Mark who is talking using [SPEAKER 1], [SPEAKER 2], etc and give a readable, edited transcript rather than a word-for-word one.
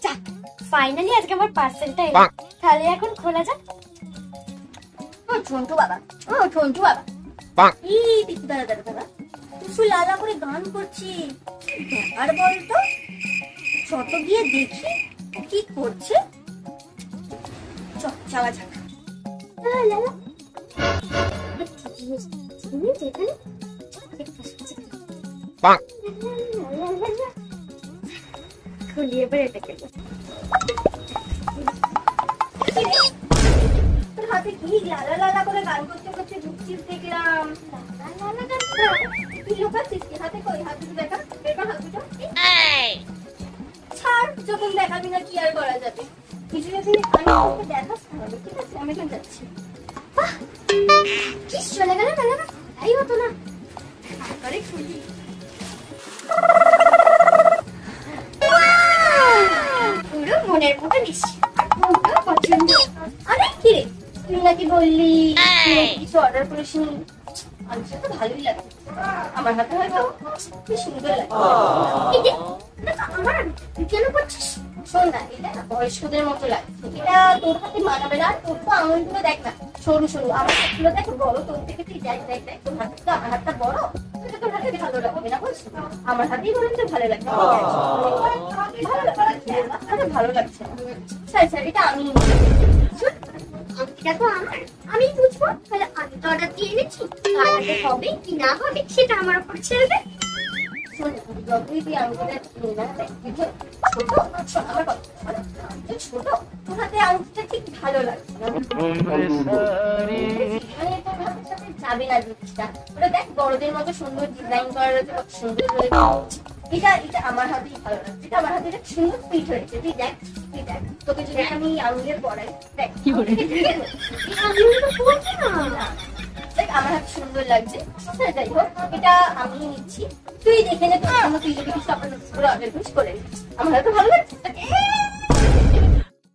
[SPEAKER 1] যাক, ফাইনালি আজকে আমার পার্সেলটা এলো। তাহলে এখন খোলা যাক। ও ঝন্টু বাবা, ও ঝন্টু বাবা, এই দাদা দাদা দাদা তুই লালা করে গান করছি, আর বলতো ছোট গিয়ে দেখি কি করছে। যাওয়া যাক। লালা খুলিয়ে পরে এটাকে তোর হাতে কি লালা লালা করে গান করতে করতে ঢুকছিস দেখলাম। লালা গান তুই লুকাচ্ছিস কি? হাতে কই? হাত দুটো দেখা, বের হাত দুটো। ছাড়, যখন দেখাবি না কি আর করা যাবে। কিছু যদি আমি দেখাস তাহলে ঠিক আছে, আমি এখন যাচ্ছি। কি চলে গেল না? তাই হতো না, তারপরে খুলি। পুরো মনের মতো নিশ্চয় পছন্দ। আরে কি রে, তুই নাকি বললি কিছু অর্ডার করিসনি? আমি তো ভালোই লাগে, আমার হাতে হয়তো কি সুন্দর লাগে। আমার তুই কেন করছিস? শোন না, এটা না বয়স্কদের মতো লাগছে, এটা তোর হাতে মানাবে না। তোর তো আঙুলগুলো দেখ না সরু সরু, আমার হাতগুলো দেখ বড়। তোর থেকে তুই দেখ দেখ দেখ, তোর হাত তো আমার হাতটা বড়, তোর হাতে ভালো লাগবে না বলছি। আমার হাতেই বলেন তো ভালো লাগবে, ভালো লাগছে। স্যার স্যার এটা আমি এটা তো আমার, আমি বুঝবো। তাহলে আমি তো অর্ডার দিয়ে এনেছি, হবে কি না হবে সেটা আমার উপর ছেড়ে দে। ছোট তোর হাতে আঙুলটা ঠিক ভালো লাগছে যাবে না জিনিসটা। ওটা দেখ বড়দের মতো সুন্দর ডিজাইন করা রয়েছে, কত সুন্দর হয়েছে। এটা আমার হাতেই ভালো লাগছে, এটা আমার হাতে সুন্দর ফিট হয়েছে। তুই দেখ, তুই দেখ, তোকে যদি আমি আঙুলের পরাই দেখ, আমার হাতে সুন্দর লাগছে। যাই হোক, এটা আমি নিচ্ছি, তুই দেখে নে। তুই যদি কিছু অর্ডার করিস করে, আমার হাতে ভালো লাগছে।